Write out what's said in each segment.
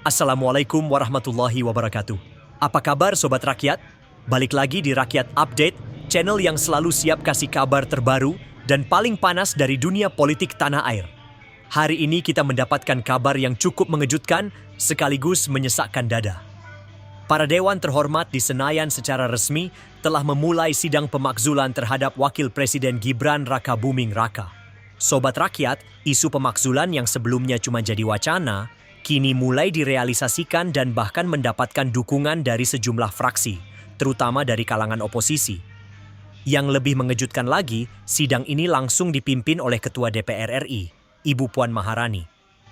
Assalamualaikum warahmatullahi wabarakatuh. Apa kabar Sobat Rakyat? Balik lagi di Rakyat Update, channel yang selalu siap kasih kabar terbaru dan paling panas dari dunia politik tanah air. Hari ini kita mendapatkan kabar yang cukup mengejutkan sekaligus menyesakkan dada. Para dewan terhormat di Senayan secara resmi telah memulai sidang pemakzulan terhadap Wakil Presiden Gibran Rakabuming Raka. Sobat Rakyat, isu pemakzulan yang sebelumnya cuma jadi wacana, kini mulai direalisasikan dan bahkan mendapatkan dukungan dari sejumlah fraksi, terutama dari kalangan oposisi. Yang lebih mengejutkan lagi, sidang ini langsung dipimpin oleh Ketua DPR RI, Ibu Puan Maharani.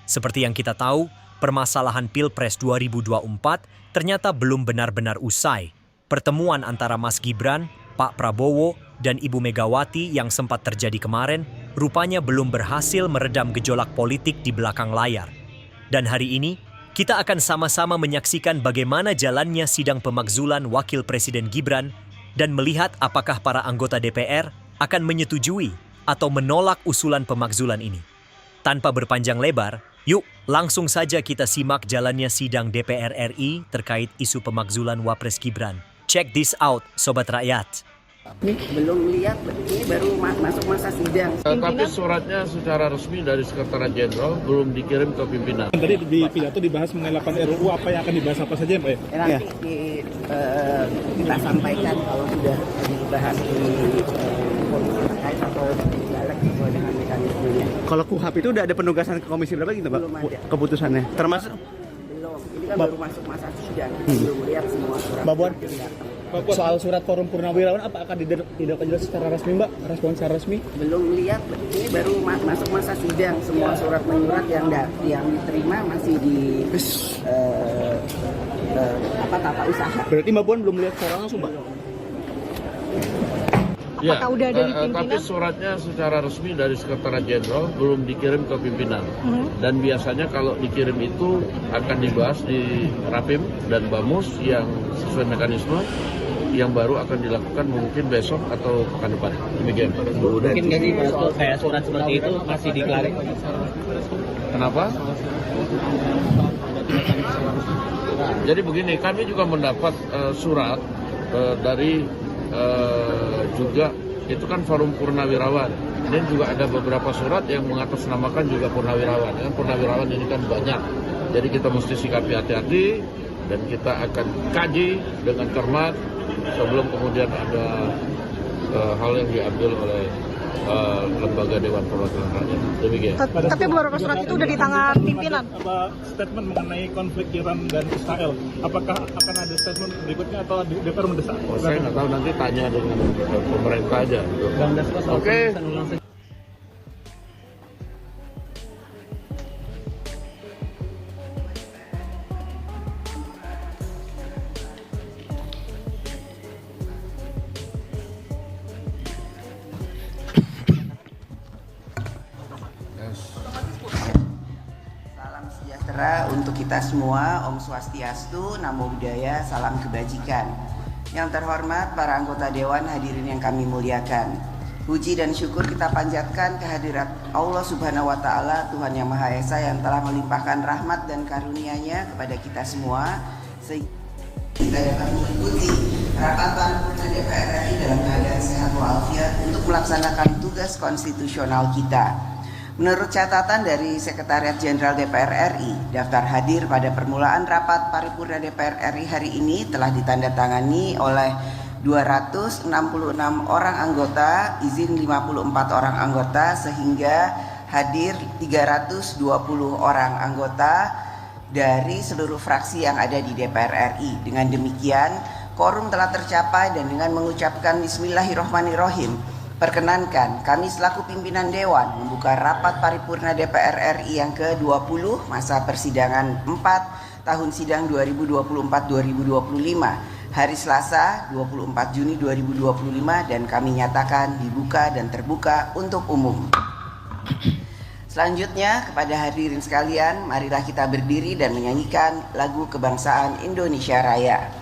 Seperti yang kita tahu, permasalahan Pilpres 2024 ternyata belum benar-benar usai. Pertemuan antara Mas Gibran, Pak Prabowo, dan Ibu Megawati yang sempat terjadi kemarin, rupanya belum berhasil meredam gejolak politik di belakang layar. Dan hari ini, kita akan sama-sama menyaksikan bagaimana jalannya sidang pemakzulan Wakil Presiden Gibran dan melihat apakah para anggota DPR akan menyetujui atau menolak usulan pemakzulan ini. Tanpa berpanjang lebar, yuk langsung saja kita simak jalannya sidang DPR RI terkait isu pemakzulan Wapres Gibran. Check this out, Sobat Rakyat. Ini belum lihat, ini baru masuk masa sidang. Tapi suratnya secara resmi dari Sekretariat Jenderal belum dikirim ke pimpinan. Tadi di pidato dibahas mengenai 8 RUU, apa yang akan dibahas apa saja, Pak? Nanti kita sampaikan kalau sudah dibahas di komisi terkait atau dialek sesuai dengan mekanismenya. Kalau KUHP itu udah ada penugasan ke komisi berapa gitu, Pak? Belum ada. Keputusannya. Termasuk Belum, ini kan baru masuk masa sidang. Belum lihat semua surat. Mbak Puan, yang datang. soal surat Forum Purnawirawan apa akan tidak jelas secara resmi, Mbak? Respon secara resmi? Belum lihat, ini baru masuk masa sidang. Semua surat menyurat yang diterima masih di tata usaha. Berarti Mbak Puan belum lihat secara langsung, Mbak? Apakah udah ada di pimpinan? Tapi suratnya secara resmi dari Sekretariat Jenderal belum dikirim ke pimpinan. Dan biasanya kalau dikirim itu akan dibahas di Rapim dan Bamus yang sesuai mekanisme, yang baru akan dilakukan mungkin besok atau pekan depan. Demikian. Mungkin nggak sih Pak, kayak surat seperti itu masih diklarifikasi? Kenapa? Jadi begini, kami juga mendapat surat dari juga itu kan Forum Purnawirawan. Dan juga ada beberapa surat yang mengatasnamakan juga Purnawirawan. Purnawirawan ini kan banyak. Jadi kita mesti sikapi hati-hati dan kita akan kaji dengan cermat sebelum kemudian ada hal yang diambil oleh lembaga Dewan Perwakilan Rakyat. Demikian. Tapi beberapa surat itu udah di tangan pimpinan. Apa statement mengenai konflik Iran dan Israel? Apakah akan ada statement berikutnya atau DPR mendesak? Saya nggak tahu, nanti tanya dengan pemerintah aja. Oke. Salam sejahtera untuk kita semua, Om Swastiastu, Namo Buddhaya, salam kebajikan. Yang terhormat para anggota Dewan, hadirin yang kami muliakan. Puji dan syukur kita panjatkan kehadirat Allah Subhanahu wa Ta'ala, Tuhan Yang Maha Esa yang telah melimpahkan rahmat dan karunia-Nya kepada kita semua, sehingga kita dapat mengikuti rapat paripurna DPR RI dalam keadaan sehat walafiat untuk melaksanakan tugas konstitusional kita. Menurut catatan dari Sekretariat Jenderal DPR RI, daftar hadir pada permulaan rapat paripurna DPR RI hari ini telah ditandatangani oleh 266 orang anggota, izin 54 orang anggota, sehingga hadir 320 orang anggota dari seluruh fraksi yang ada di DPR RI. Dengan demikian, quorum telah tercapai dan dengan mengucapkan Bismillahirrahmanirrahim, perkenankan kami selaku pimpinan Dewan membuka rapat paripurna DPR RI yang ke-20 masa persidangan 4 tahun sidang 2024-2025 hari Selasa 24 Juni 2025 dan kami nyatakan dibuka dan terbuka untuk umum. Selanjutnya kepada hadirin sekalian, marilah kita berdiri dan menyanyikan lagu kebangsaan Indonesia Raya.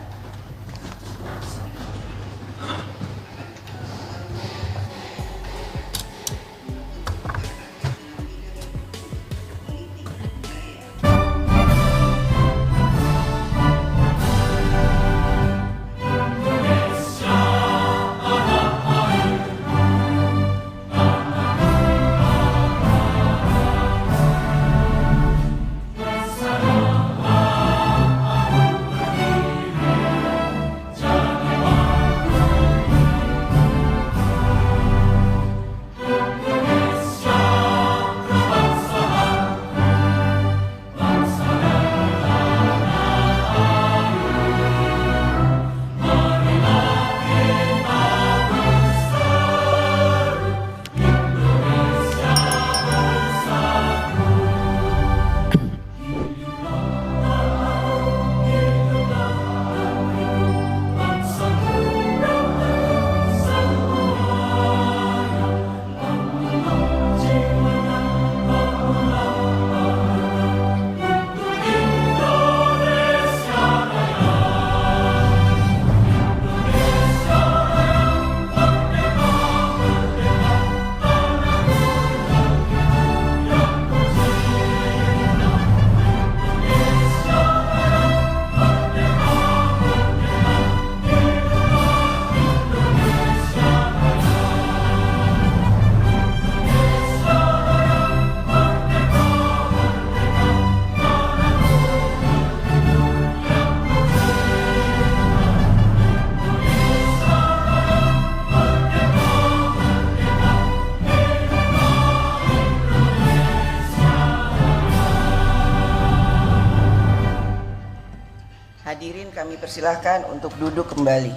Hadirin kami persilahkan untuk duduk kembali.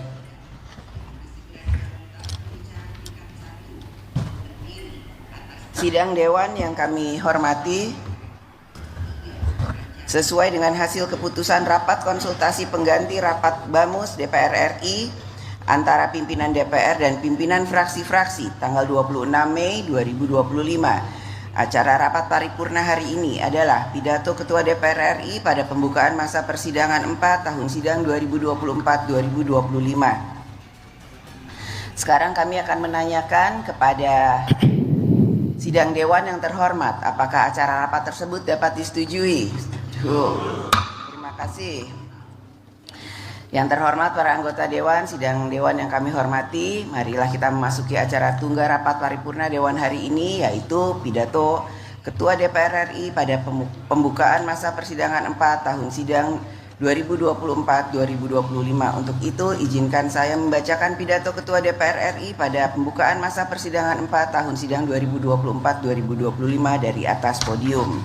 Sidang Dewan yang kami hormati, sesuai dengan hasil keputusan rapat konsultasi pengganti rapat BAMUS DPR RI antara pimpinan DPR dan pimpinan fraksi-fraksi tanggal 26 Mei 2025. Acara rapat paripurna hari ini adalah pidato Ketua DPR RI pada pembukaan masa persidangan 4 tahun sidang 2024-2025. Sekarang kami akan menanyakan kepada sidang Dewan yang terhormat, apakah acara rapat tersebut dapat disetujui? Terima kasih. Yang terhormat para anggota Dewan, sidang Dewan yang kami hormati, marilah kita memasuki acara tunggal rapat paripurna Dewan hari ini, yaitu pidato Ketua DPR RI pada pembukaan masa persidangan 4 tahun sidang 2024-2025. Untuk itu, izinkan saya membacakan pidato Ketua DPR RI pada pembukaan masa persidangan 4 tahun sidang 2024-2025 dari atas podium.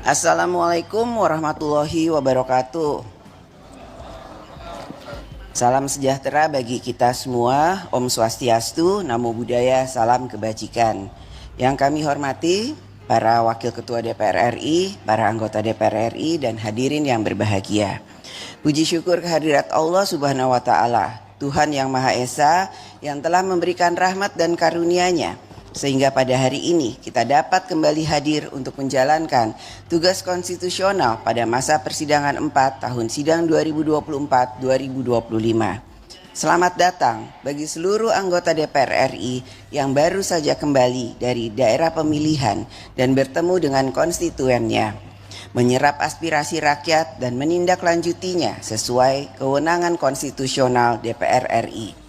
Assalamualaikum warahmatullahi wabarakatuh. Salam sejahtera bagi kita semua. Om Swastiastu, Namo Buddhaya, salam kebajikan. Yang kami hormati para Wakil Ketua DPR RI, para anggota DPR RI, dan hadirin yang berbahagia. Puji syukur kehadirat Allah Subhanahu wa Ta'ala, Tuhan yang Maha Esa, yang telah memberikan rahmat dan karunia-Nya, sehingga pada hari ini kita dapat kembali hadir untuk menjalankan tugas konstitusional pada masa persidangan 4 tahun sidang 2024-2025. Selamat datang bagi seluruh anggota DPR RI yang baru saja kembali dari daerah pemilihan dan bertemu dengan konstituennya, menyerap aspirasi rakyat dan menindaklanjutinya sesuai kewenangan konstitusional DPR RI.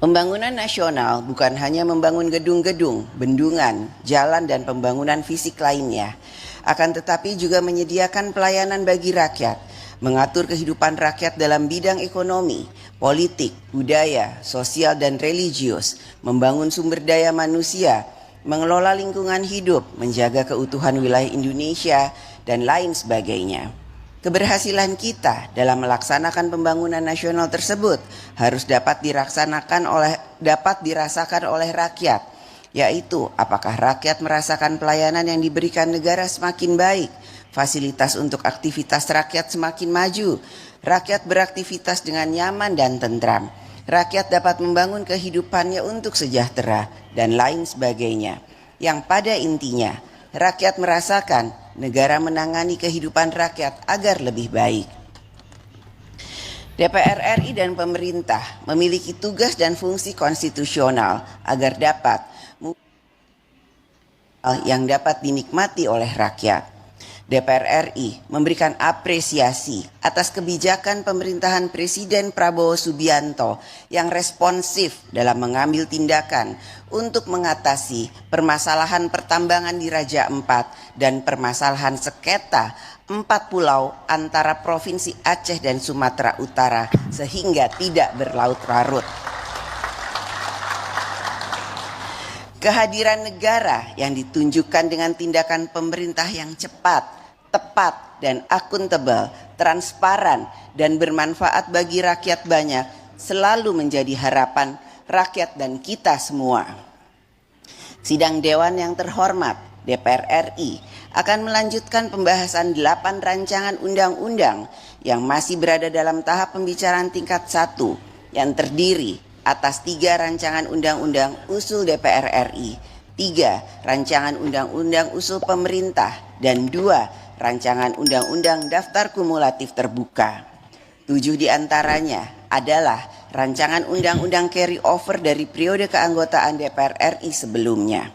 Pembangunan nasional bukan hanya membangun gedung-gedung, bendungan, jalan, dan pembangunan fisik lainnya, akan tetapi juga menyediakan pelayanan bagi rakyat, mengatur kehidupan rakyat dalam bidang ekonomi, politik, budaya, sosial, dan religius, membangun sumber daya manusia, mengelola lingkungan hidup, menjaga keutuhan wilayah Indonesia, dan lain sebagainya. Keberhasilan kita dalam melaksanakan pembangunan nasional tersebut harus dapat dirasakan oleh rakyat, yaitu apakah rakyat merasakan pelayanan yang diberikan negara semakin baik, fasilitas untuk aktivitas rakyat semakin maju, rakyat beraktivitas dengan nyaman dan tentram, rakyat dapat membangun kehidupannya untuk sejahtera, dan lain sebagainya. Yang pada intinya, rakyat merasakan negara menangani kehidupan rakyat agar lebih baik. DPR RI dan pemerintah memiliki tugas dan fungsi konstitusional agar dapat yang dapat dinikmati oleh rakyat. DPR RI memberikan apresiasi atas kebijakan pemerintahan Presiden Prabowo Subianto yang responsif dalam mengambil tindakan untuk mengatasi permasalahan pertambangan di Raja Ampat dan permasalahan sengketa 4 pulau antara Provinsi Aceh dan Sumatera Utara sehingga tidak berlarut-larut. Kehadiran negara yang ditunjukkan dengan tindakan pemerintah yang cepat, tepat, dan akuntabel, transparan, dan bermanfaat bagi rakyat banyak selalu menjadi harapan rakyat dan kita semua. Sidang Dewan yang terhormat, DPR RI akan melanjutkan pembahasan 8 rancangan undang-undang yang masih berada dalam tahap pembicaraan tingkat 1 yang terdiri atas 3 rancangan undang-undang usul DPR RI, 3 rancangan undang-undang usul pemerintah, dan 2 rancangan undang-undang daftar kumulatif terbuka. 7 diantaranya adalah rancangan undang-undang carry over dari periode keanggotaan DPR RI sebelumnya.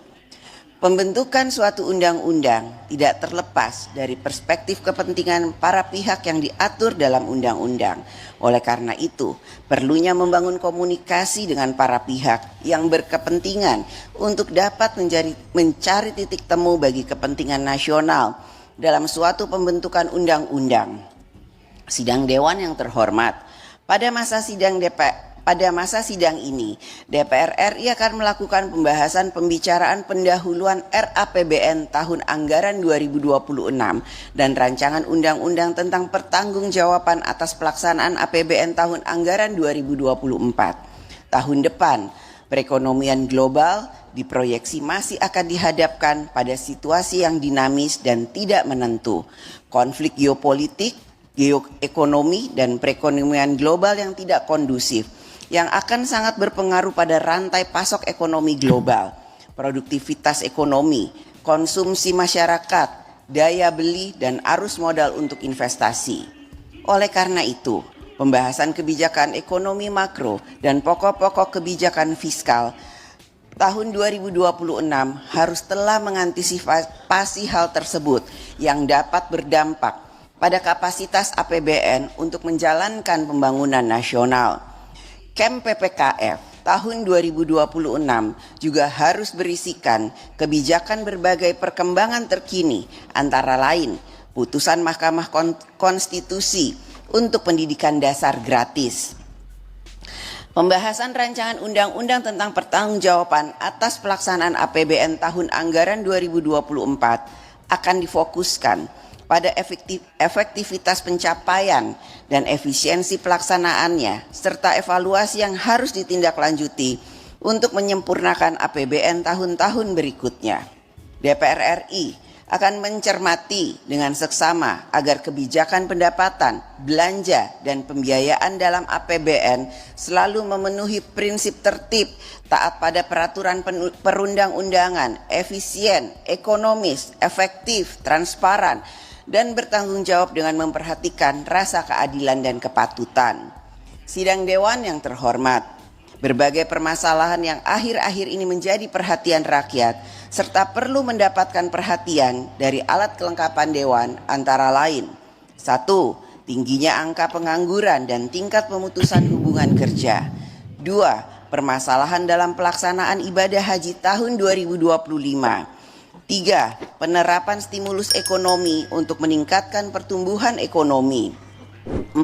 Pembentukan suatu undang-undang tidak terlepas dari perspektif kepentingan para pihak yang diatur dalam undang-undang. Oleh karena itu, perlunya membangun komunikasi dengan para pihak yang berkepentingan untuk dapat mencari titik temu bagi kepentingan nasional dalam suatu pembentukan undang-undang. Sidang Dewan yang terhormat, pada masa sidang ini, DPR RI akan melakukan pembahasan pembicaraan pendahuluan RAPBN tahun anggaran 2026 dan rancangan undang-undang tentang pertanggungjawaban atas pelaksanaan APBN tahun anggaran 2024. Tahun depan, perekonomian global diproyeksi masih akan dihadapkan pada situasi yang dinamis dan tidak menentu. Konflik geopolitik, geoekonomi, dan perekonomian global yang tidak kondusif yang akan sangat berpengaruh pada rantai pasok ekonomi global, produktivitas ekonomi, konsumsi masyarakat, daya beli, dan arus modal untuk investasi. Oleh karena itu, pembahasan kebijakan ekonomi makro dan pokok-pokok kebijakan fiskal tahun 2026 harus telah mengantisipasi hal tersebut yang dapat berdampak pada kapasitas APBN untuk menjalankan pembangunan nasional. KEM PPKF tahun 2026 juga harus berisikan kebijakan berbagai perkembangan terkini, antara lain putusan Mahkamah Konstitusi untuk pendidikan dasar gratis. Pembahasan rancangan undang-undang tentang pertanggungjawaban atas pelaksanaan APBN tahun anggaran 2024 akan difokuskan pada efektivitas pencapaian dan efisiensi pelaksanaannya, serta evaluasi yang harus ditindaklanjuti untuk menyempurnakan APBN tahun-tahun berikutnya. DPR RI akan mencermati dengan seksama agar kebijakan pendapatan, belanja, dan pembiayaan dalam APBN selalu memenuhi prinsip tertib, taat pada peraturan perundang-undangan, efisien, ekonomis, efektif, transparan, dan bertanggung jawab dengan memperhatikan rasa keadilan dan kepatutan. Sidang Dewan yang terhormat, berbagai permasalahan yang akhir-akhir ini menjadi perhatian rakyat serta perlu mendapatkan perhatian dari alat kelengkapan Dewan antara lain: 1. Tingginya angka pengangguran dan tingkat pemutusan hubungan kerja. 2. Permasalahan dalam pelaksanaan ibadah haji tahun 2025. 3. Penerapan stimulus ekonomi untuk meningkatkan pertumbuhan ekonomi. 4.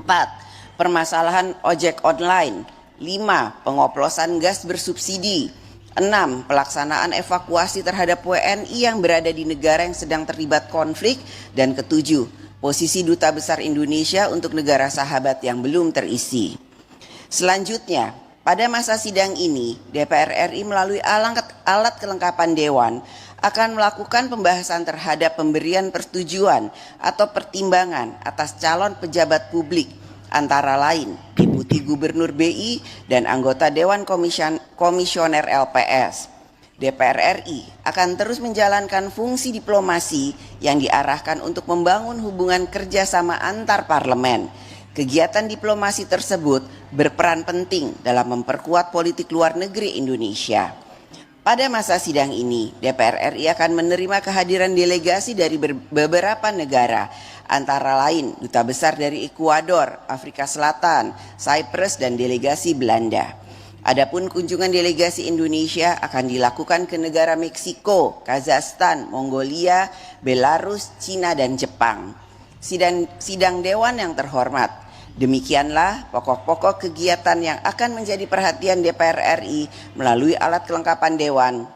Permasalahan ojek online. 5. Pengoplosan gas bersubsidi. 6. Pelaksanaan evakuasi terhadap WNI yang berada di negara yang sedang terlibat konflik. Dan ke-7. Posisi Duta Besar Indonesia untuk negara sahabat yang belum terisi. Selanjutnya, pada masa sidang ini, DPR RI melalui alat kelengkapan Dewan akan melakukan pembahasan terhadap pemberian persetujuan atau pertimbangan atas calon pejabat publik, antara lain Deputi Gubernur BI dan anggota Dewan Komisioner LPS. DPR RI akan terus menjalankan fungsi diplomasi yang diarahkan untuk membangun hubungan kerjasama antar parlemen. Kegiatan diplomasi tersebut berperan penting dalam memperkuat politik luar negeri Indonesia. Pada masa sidang ini, DPR RI akan menerima kehadiran delegasi dari beberapa negara, antara lain Duta Besar dari Ekuador, Afrika Selatan, Cyprus, dan delegasi Belanda. Adapun kunjungan delegasi Indonesia akan dilakukan ke negara Meksiko, Kazakhstan, Mongolia, Belarus, Cina, dan Jepang. Sidang Dewan yang terhormat, demikianlah pokok-pokok kegiatan yang akan menjadi perhatian DPR RI melalui alat kelengkapan Dewan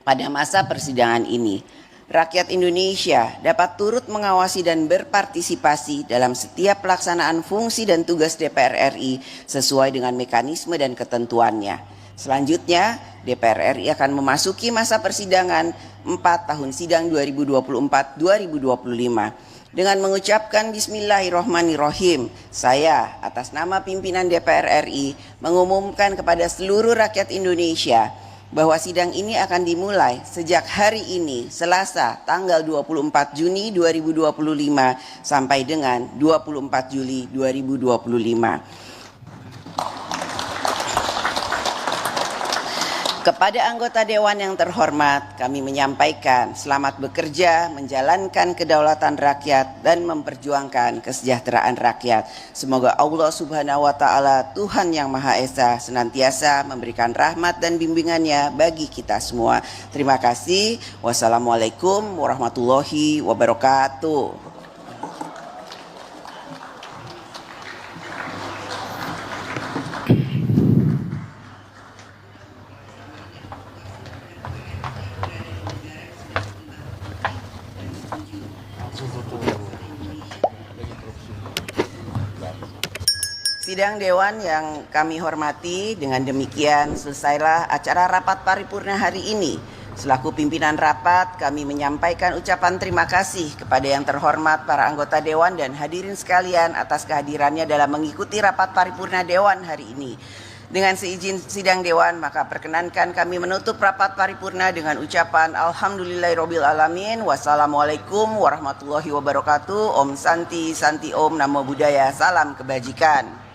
pada masa persidangan ini. Rakyat Indonesia dapat turut mengawasi dan berpartisipasi dalam setiap pelaksanaan fungsi dan tugas DPR RI sesuai dengan mekanisme dan ketentuannya. Selanjutnya, DPR RI akan memasuki masa persidangan 4 tahun sidang 2024-2025. Dengan mengucapkan Bismillahirrohmanirrohim, saya atas nama pimpinan DPR RI mengumumkan kepada seluruh rakyat Indonesia bahwa sidang ini akan dimulai sejak hari ini, Selasa, tanggal 24 Juni 2025 sampai dengan 24 Juli 2025. Kepada anggota Dewan yang terhormat, kami menyampaikan selamat bekerja, menjalankan kedaulatan rakyat, dan memperjuangkan kesejahteraan rakyat. Semoga Allah Subhanahu wa Ta'ala, Tuhan yang Maha Esa, senantiasa memberikan rahmat dan bimbingannya bagi kita semua. Terima kasih. Wassalamualaikum warahmatullahi wabarakatuh. Sidang Dewan yang kami hormati, dengan demikian selesailah acara rapat paripurna hari ini. Selaku pimpinan rapat, kami menyampaikan ucapan terima kasih kepada yang terhormat para anggota Dewan dan hadirin sekalian atas kehadirannya dalam mengikuti rapat paripurna Dewan hari ini. Dengan seizin sidang Dewan, maka perkenankan kami menutup rapat paripurna dengan ucapan Alhamdulillahirabbil alamin. Wassalamualaikum warahmatullahi wabarakatuh. Om Santi, Santi Om, Namo Buddhaya, salam kebajikan.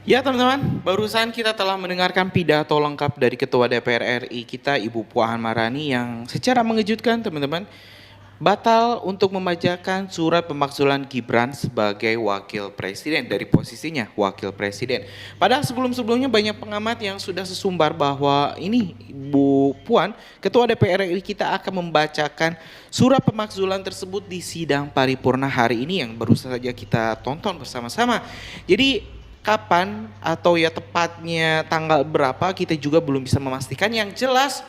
Ya teman-teman, barusan kita telah mendengarkan pidato lengkap dari Ketua DPR RI kita, Ibu Puan Maharani, yang secara mengejutkan teman-teman batal untuk membacakan surat pemakzulan Gibran sebagai wakil presiden dari posisinya wakil presiden. Padahal sebelum-sebelumnya banyak pengamat yang sudah sesumbar bahwa ini Bu Puan, Ketua DPR RI kita akan membacakan surat pemakzulan tersebut di sidang paripurna hari ini yang baru saja kita tonton bersama-sama. Jadi kapan atau ya tepatnya tanggal berapa kita juga belum bisa memastikan. Yang jelas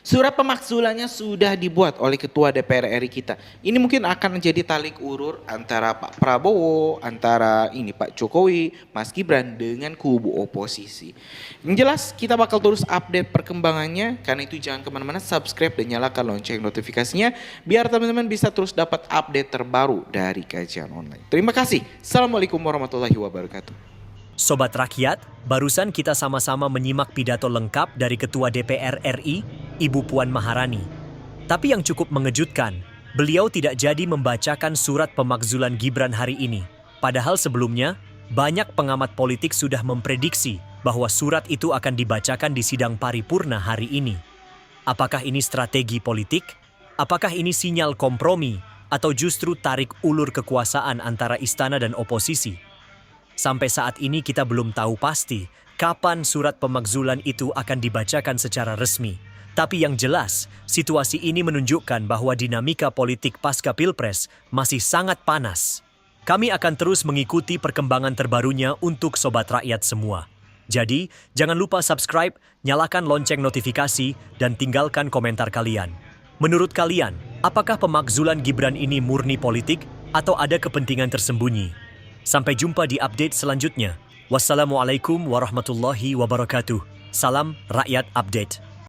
surat pemakzulannya sudah dibuat oleh Ketua DPR RI kita. Ini mungkin akan menjadi talik urur antara Pak Prabowo, antara ini Pak Jokowi, Mas Gibran dengan kubu oposisi. Yang jelas kita bakal terus update perkembangannya. Karena itu jangan kemana-mana, subscribe dan nyalakan lonceng notifikasinya biar teman-teman bisa terus dapat update terbaru dari Kajian Online. Terima kasih. Assalamualaikum warahmatullahi wabarakatuh. Sobat Rakyat, barusan kita sama-sama menyimak pidato lengkap dari Ketua DPR RI, Ibu Puan Maharani. Tapi yang cukup mengejutkan, beliau tidak jadi membacakan surat pemakzulan Gibran hari ini. Padahal sebelumnya, banyak pengamat politik sudah memprediksi bahwa surat itu akan dibacakan di sidang paripurna hari ini. Apakah ini strategi politik? Apakah ini sinyal kompromi? Atau justru tarik ulur kekuasaan antara istana dan oposisi? Sampai saat ini kita belum tahu pasti kapan surat pemakzulan itu akan dibacakan secara resmi. Tapi yang jelas, situasi ini menunjukkan bahwa dinamika politik pasca Pilpres masih sangat panas. Kami akan terus mengikuti perkembangan terbarunya untuk Sobat Rakyat semua. Jadi, jangan lupa subscribe, nyalakan lonceng notifikasi, dan tinggalkan komentar kalian. Menurut kalian, apakah pemakzulan Gibran ini murni politik atau ada kepentingan tersembunyi? Sampai jumpa di update selanjutnya. Wassalamualaikum warahmatullahi wabarakatuh. Salam Rakyat Update.